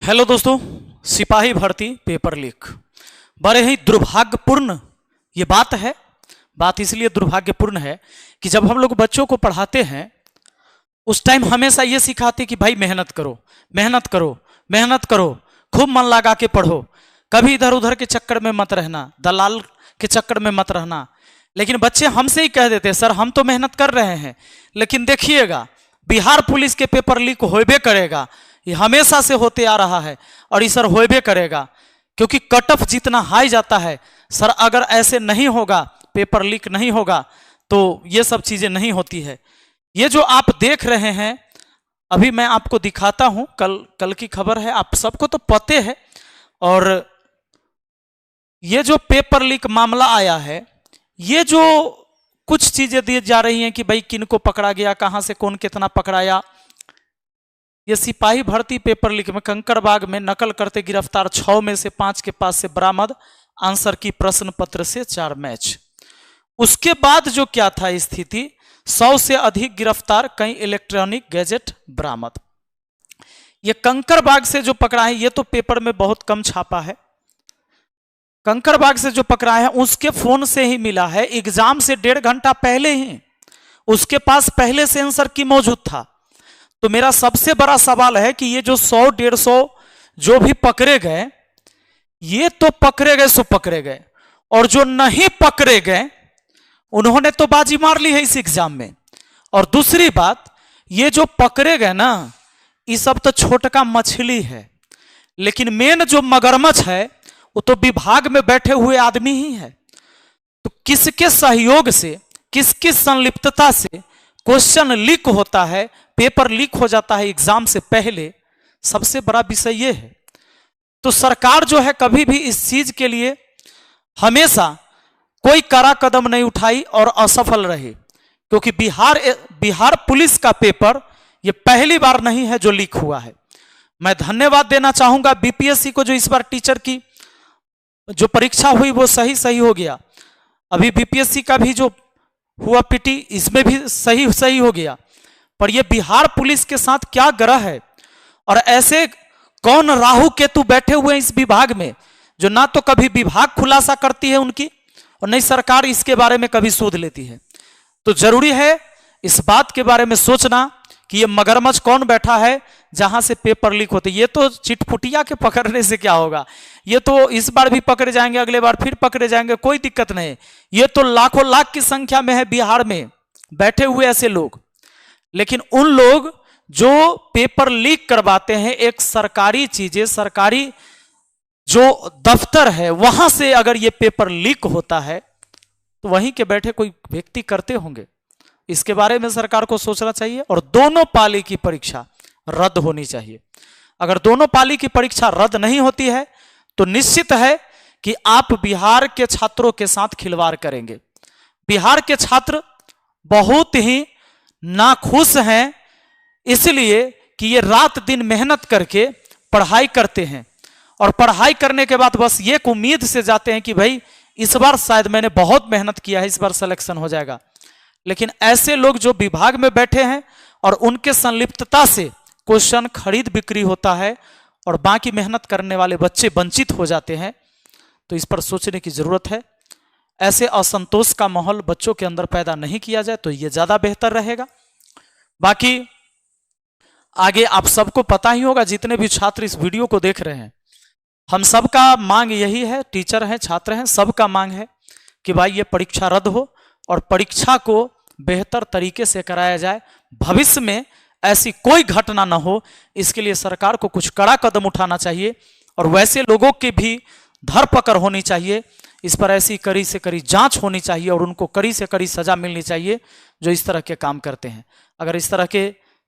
Hello दोस्तों, सिपाही भर्ती पेपर लीक बड़े ही दुर्भाग्यपूर्ण ये बात है। बात इसलिए दुर्भाग्यपूर्ण है कि जब हम लोग बच्चों को पढ़ाते हैं उस टाइम हमेशा ये सिखाते कि भाई मेहनत करो, मेहनत करो, मेहनत करो, खूब मन लगा के पढ़ो, कभी इधर उधर के चक्कर में मत रहना, दलाल के चक्कर में मत रहना। लेकिन बच्चे हमसे ही कह देते सर हम तो मेहनत कर रहे हैं, लेकिन देखिएगा बिहार पुलिस के पेपर लीक होबे करेगा। ये हमेशा से होते आ रहा है और ये सर होबे करेगा, क्योंकि कट ऑफ जितना हाई जाता है सर, अगर ऐसे नहीं होगा, पेपर लीक नहीं होगा तो ये सब चीजें नहीं होती है। ये जो आप देख रहे हैं अभी मैं आपको दिखाता हूं, कल की खबर है, आप सबको तो पते है। और ये जो पेपर लीक मामला आया है, ये जो कुछ चीजें दी जा रही हैं कि भाई किनको पकड़ा गया, कहां से कौन कितना पकड़ाया। ये सिपाही भर्ती पेपर लीक में कंकड़बाग में नकल करते गिरफ्तार 6 में से 5 के पास से बरामद आंसर की प्रश्न पत्र से 4 मैच। उसके बाद जो क्या था स्थिति, 100 से अधिक गिरफ्तार, कई इलेक्ट्रॉनिक गैजेट बरामद। ये कंकड़बाग से जो पकड़ा है ये तो पेपर में बहुत कम छापा है। कंकड़बाग से जो पकड़ा है उसके फोन से ही मिला है, एग्जाम से 1.5 घंटा पहले ही उसके पास पहले से आंसर की मौजूद था। तो मेरा सबसे बड़ा सवाल है कि ये जो 100-150 जो भी पकड़े गए, ये तो पकड़े गए सो पकड़े गए, और जो नहीं पकड़े गए उन्होंने तो बाजी मार ली है इस एग्जाम में। और दूसरी बात, ये जो पकड़े गए ना, ये सब तो छोटका मछली है, लेकिन मेन जो मगरमच्छ है वो तो विभाग में बैठे हुए आदमी ही है। तो किसके सहयोग से, किसकी संलिप्तता से क्वेश्चन लीक होता है, पेपर लीक हो जाता है एग्जाम से पहले, सबसे बड़ा विषय यह है। तो सरकार जो है कभी भी इस चीज के लिए हमेशा कोई कड़ा कदम नहीं उठाई और असफल रही, क्योंकि बिहार पुलिस का पेपर यह पहली बार नहीं है जो लीक हुआ है। मैं धन्यवाद देना चाहूंगा बीपीएससी को, जो इस बार टीचर की जो परीक्षा हुई वो सही हो गया। अभी बीपीएससी का भी जो हुआ पीटी, इसमें भी सही हो गया। पर ये बिहार पुलिस के साथ क्या ग्रह है, और ऐसे कौन राहु केतु बैठे हुए हैं इस विभाग में, जो ना तो कभी विभाग खुलासा करती है उनकी, और नहीं सरकार इसके बारे में कभी शोध लेती है। तो जरूरी है इस बात के बारे में सोचना कि ये मगरमच्छ कौन बैठा है जहां से पेपर लीक होते। ये तो चिटपुटिया के पकड़ने से क्या होगा, ये तो इस बार भी पकड़े जाएंगे, अगले बार फिर पकड़े जाएंगे, कोई दिक्कत नहीं। ये तो लाखों लाख की संख्या में है बिहार में बैठे हुए ऐसे लोग। लेकिन उन लोग जो पेपर लीक करवाते हैं, एक सरकारी चीजें, सरकारी जो दफ्तर है वहां से अगर ये पेपर लीक होता है तो वहीं के बैठे कोई व्यक्ति करते होंगे। इसके बारे में सरकार को सोचना चाहिए, और दोनों पाली की परीक्षा रद्द होनी चाहिए। अगर दोनों पाली की परीक्षा रद्द नहीं होती है तो निश्चित है कि आप बिहार के छात्रों के साथ खिलवाड़ करेंगे। बिहार के छात्र बहुत ही नाखुश हैं, इसलिए कि ये रात दिन मेहनत करके पढ़ाई करते हैं, और पढ़ाई करने के बाद बस ये उम्मीद से जाते हैं कि भाई इस बार शायद मैंने बहुत मेहनत किया है, इस बार सिलेक्शन हो जाएगा। लेकिन ऐसे लोग जो विभाग में बैठे हैं और उनके संलिप्तता से क्वेश्चन खरीद बिक्री होता है और बाकी मेहनत करने वाले बच्चे वंचित हो जाते हैं, तो इस पर सोचने की जरूरत है। ऐसे असंतोष का माहौल बच्चों के अंदर पैदा नहीं किया जाए तो यह ज्यादा बेहतर रहेगा। बाकी आगे आप सबको पता ही होगा, जितने भी छात्र इस वीडियो को देख रहे हैं, हम सबका मांग यही है, टीचर हैं, छात्र हैं, सबका मांग है कि भाई ये परीक्षा रद्द हो और परीक्षा को बेहतर तरीके से कराया जाए। भविष्य में ऐसी कोई घटना ना हो, इसके लिए सरकार को कुछ कड़ा कदम उठाना चाहिए, और वैसे लोगों की भी धरपकड़ होनी चाहिए। इस पर ऐसी कड़ी से कड़ी जांच होनी चाहिए और उनको कड़ी से कड़ी सजा मिलनी चाहिए जो इस तरह के काम करते हैं। अगर इस तरह के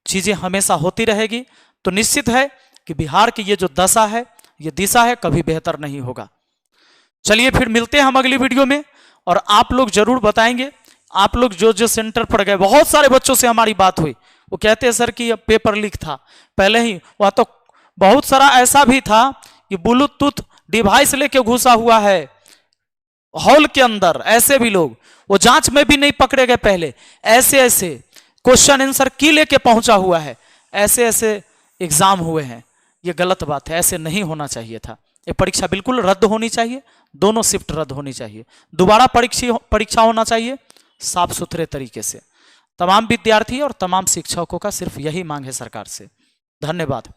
चीजें हमेशा होती रहेगी तो निश्चित है कि बिहार की ये जो दशा है, ये दिशा है, कभी बेहतर नहीं होगा। चलिए फिर मिलते हैं हम अगली वीडियो में, और आप लोग जरूर बताएंगे, आप लोग जो जो सेंटर पर गए, बहुत सारे बच्चों से हमारी बात हुई, वो कहते हैं सर कि यह पेपर लीक था पहले ही। वह तो बहुत सारा ऐसा भी था कि ब्लूटूथ डिवाइस लेके घुसा हुआ है हॉल के अंदर, ऐसे भी लोग, वो जांच में भी नहीं पकड़े गए पहले, ऐसे क्वेश्चन आंसर की लेके पहुंचा हुआ है, ऐसे एग्जाम हुए हैं। ये गलत बात है, ऐसे नहीं होना चाहिए था। ये परीक्षा बिल्कुल रद्द होनी चाहिए, दोनों शिफ्ट रद्द होनी चाहिए, दोबारा परीक्षा होना चाहिए साफ सुथरे तरीके से। तमाम विद्यार्थी और तमाम शिक्षकों का सिर्फ यही मांग है सरकार से। धन्यवाद।